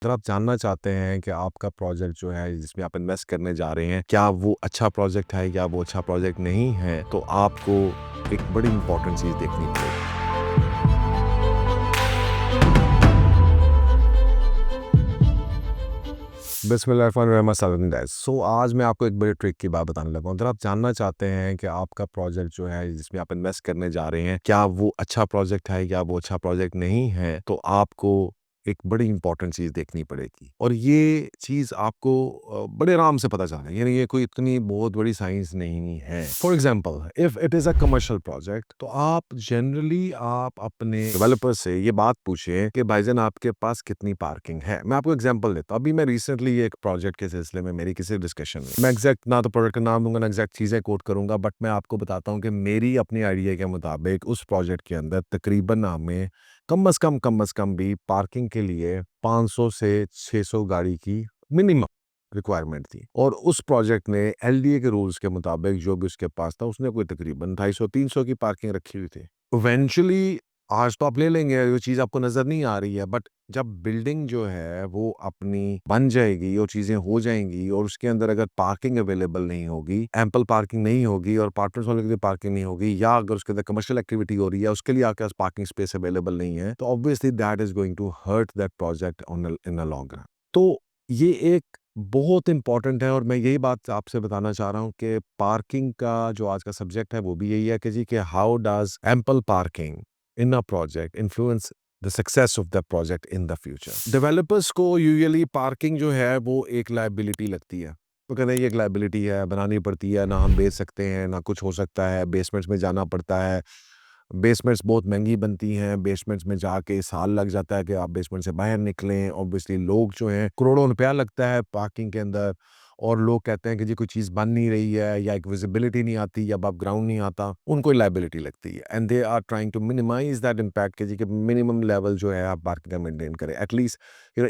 अगर आप जानना चाहते हैं कि आपका प्रोजेक्ट जो है जिसमें आप इन्वेस्ट करने जा रहे हैं, क्या वो अच्छा प्रोजेक्ट है या वो अच्छा प्रोजेक्ट नहीं है, तो आपको एक बड़ी इंपॉर्टेंट चीज़ देखनी पड़ेगी। बिस्मिल्लाहिर्रहमानिर्रहीम। सो आज मैं आपको एक बड़ी ट्रिक की बात बताने लगा हूँ। अगर आप जानना चाहते हैं कि आपका प्रोजेक्ट जो है जिसमें आप इन्वेस्ट करने जा रहे हैं, क्या वो अच्छा प्रोजेक्ट है या वो अच्छा प्रोजेक्ट नहीं है, तो आपको एक बड़ी इंपॉर्टेंट चीज़ देखनी पड़ेगी और ये चीज़ आपको बड़े आराम से पता चलेगा। यानी ये कोई इतनी बहुत बड़ी साइंस नहीं है। For example, if it is a commercial project, तो आप जनरली आप अपने डेवलपर से ये बात पूछें कि भाईजान आपके पास कितनी पार्किंग है। मैं आपको एग्जांपल देता हूँ। अभी मैं रिसेंटली एक प्रोजेक्ट के सिलसिले में मेरी किसी डिस्कशन में, मैं एग्जैक्ट ना तो प्रोजेक्ट का नाम दूंगा ना एग्जैक्ट चीज़ें कोट करूंगा, बट मैं आपको बताता हूँ कि मेरी अपनी आइडिया के मुताबिक उस प्रोजेक्ट के अंदर तकरीबन हमें कम से कम भी पार्किंग के लिए 500 से 600 गाड़ी की मिनिमम रिक्वायरमेंट थी। और उस प्रोजेक्ट ने एलडीए के रूल्स के मुताबिक जो भी उसके पास था, उसने कोई तकरीबन 250-300 की पार्किंग रखी हुई थी। इवेंचुअली आज तो आप ले लेंगे, वो चीज़ आपको नज़र नहीं आ रही है, बट जब बिल्डिंग जो है वो अपनी बन जाएगी और चीज़ें हो जाएंगी और उसके अंदर अगर पार्किंग अवेलेबल नहीं होगी, एम्पल पार्किंग नहीं होगी और पार्टनर्स वालों के लिए पार्किंग नहीं होगी, या अगर उसके अंदर कमर्शियल एक्टिविटी हो रही है उसके लिए आपके पास पार्किंग स्पेस अवेलेबल नहीं है, तो obviously that is going to hurt that project in a long run. तो ये एक बहुत इंपॉर्टेंट है और मैं यही बात आपसे बताना चाह रहा हूँ कि पार्किंग का जो आज का सब्जेक्ट है वो भी यही है कि जी कि how does ample parking in a project influence the success of the project in the future। Developers को यूजुअली पार्किंग जो है वो एक लायबिलिटी लगती है। तो कहते हैं ये एक लायबिलिटी है, बनानी पड़ती है, ना हम बेच सकते हैं ना कुछ हो सकता है, बेसमेंट्स में जाना पड़ता है, बेसमेंट्स बहुत महंगी बनती हैं, बेसमेंट्स में जाके साल लग जाता है कि आप बेसमेंट से बाहर निकलें। ऑब्वियसली लोग जो हैं करोड़ों रुपया लगता है पार्किंग के अंदर, और लोग कहते हैं कि जी कोई चीज़ बन नहीं रही है या एक विजिबिलिटी नहीं आती या अब ग्राउंड नहीं आता, उनको लायबिलिटी लगती है and they are trying to minimize that impact कि जी कि मिनिमम लेवल जो है आप पार्किंग का मेंटेन करें। At least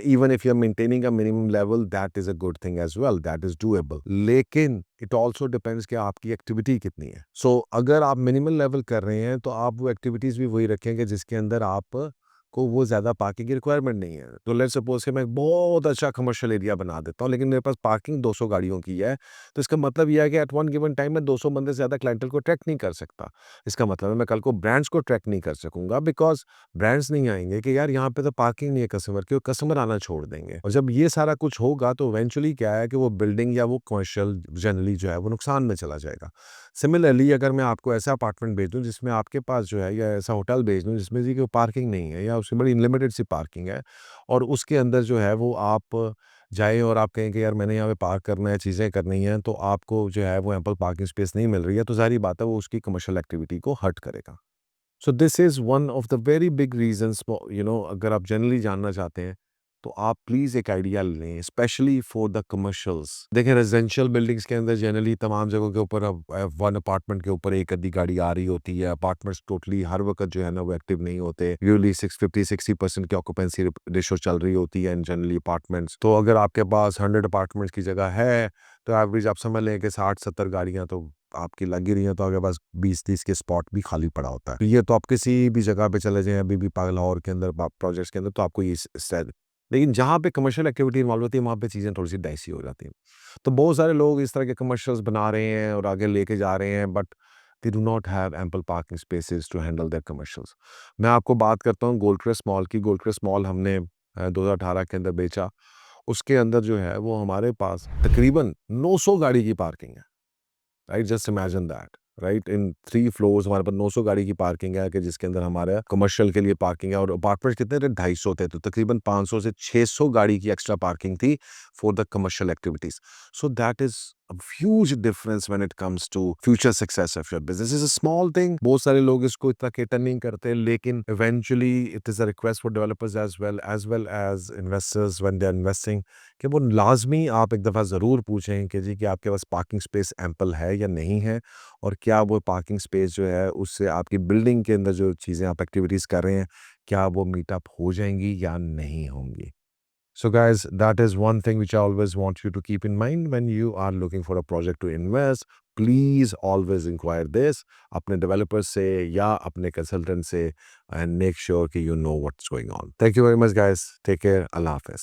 even if you are maintaining a minimum level, that is a good thing as well, that is doable. लेकिन it also depends कि आपकी एक्टिविटी कितनी है। सो अगर आप मिनिमल लेवल कर रहे हैं तो आप वो एक्टिविटीज़ भी वही रखेंगे जिसके अंदर आप को वो ज़्यादा पार्किंग की रिक्वायरमेंट नहीं है। तो लेट्स सपोज़ कि मैं एक बहुत अच्छा कमर्शियल एरिया बना देता हूँ, लेकिन मेरे पास पार्किंग 200 गाड़ियों की है, तो इसका मतलब ये है कि एट वन गिवन टाइम मैं 200 बंदे से ज़्यादा क्लाइंटल को ट्रैक नहीं कर सकता। इसका मतलब है मैं कल को ब्रांड्स को ट्रैक नहीं कर सकूँगा, बिकॉज़ ब्रांड्स नहीं आएँगे कि यार यहाँ पे तो पार्किंग नहीं है कस्टमर की, और कस्टमर आना छोड़ देंगे। और जब ये सारा कुछ होगा तो इवेंचुअली क्या है कि वो बिल्डिंग या वो कमर्शियल जनरली जो है वो नुकसान में चला जाएगा। सिमिलरली अगर मैं आपको ऐसा अपार्टमेंट भेज दूँ जिसमें आपके पास जो है, या ऐसा होटल भेज दूँ जिसमें जी कोई पार्किंग नहीं है या उसकी बड़ी लिमिटेड सी पार्किंग है, और उसके अंदर जो है वो आप जाएँ और आप कहें कि यार मैंने यहाँ पे पार्क करना है, चीज़ें करनी हैं, तो आपको जो है वो एम्पल पार्किंग स्पेस नहीं मिल रही है, तो ज़ाहिर-सी बात है वो उसकी कमर्शियल एक्टिविटी को हर्ट करेगा। So this is one of the very big reasons for अगर आप जनरली जानना चाहते हैं, तो आप प्लीज़ एक आइडिया लें, स्पेशली फॉर द कमर्शियल्स। देखिए रेज़िडेंशियल बिल्डिंग्स के अंदर जनरली तमाम जगहों के ऊपर अब वन अपार्टमेंट के ऊपर एक आधी गाड़ी आ रही होती है। अपार्टमेंट्स टोटली हर वक़्त जो है ना वो एक्टिव नहीं होते। यूजुअली 650-60% की ऑक्यूपेंसी रेशो चल रही होती है इन जनरली अपार्टमेंट्स। तो अगर आपके पास 100 अपार्टमेंट्स की जगह है, तो एवरेज आप समझ लें कि 60-70 गाड़ियाँ तो आपकी लगी रही है, तो आपके पास 20-30 के स्पॉट भी खाली पड़ा होता है। तो ये तो आप किसी भी जगह पे चले जाएँ, अभी भी लाहौर के अंदर प्रोजेक्ट्स के अंदर, तो आपको ये शायद, लेकिन जहाँ पे कमर्शियल एक्टिविटी इन्वॉल्व होती है वहाँ पे चीज़ें थोड़ी-सी डाइसी हो जाती हैं। तो बहुत सारे लोग इस तरह के कमर्शियल्स बना रहे हैं और आगे लेके जा रहे हैं, but they do not have ample parking spaces to handle their commercials. मैं आपको बात करता हूँ गोल्ड क्रेस्ट मॉल की। गोल्ड क्रेस्ट मॉल हमने 2018 के अंदर बेचा। उसके अंदर जो है वो हमारे पास तकरीबन 900 गाड़ी की पार्किंग है। Right, just imagine that. Right, in 3 floors हमारे पास 900 गाड़ी की पार्किंग है, कि जिसके अंदर हमारा कमर्शियल के लिए पार्किंग है, और अपार्टमेंट कितने थे, 250 थे, तो तकरीबन 500 से 600 गाड़ी की एक्स्ट्रा पार्किंग थी for the commercial activities. So that is a huge difference when it comes to future success of your business। is a small thing, बहुत सारे लोग इसको इतना केटर नहीं करते, लेकिन eventually it is a request for developers as well as investors when they are investing, कि वो लाजमी आप एक दफ़ा ज़रूर पूछें कि जी कि आपके पास पार्किंग स्पेस एम्पल है या नहीं है, और क्या वो पार्किंग स्पेस जो है उससे आपकी बिल्डिंग के अंदर जो चीज़ें आप एक्टिविटीज़ कर रहे हैं, क्या वो मीट अप हो जाएंगी या नहीं होंगी। So, guys, that is one thing which I always want you to keep in mind when you are looking for a project to invest. Please always inquire this अपने developer से या अपने consultant से, and make sure कि you know what's going on. Thank you very much, guys. Take care. Allah Hafiz.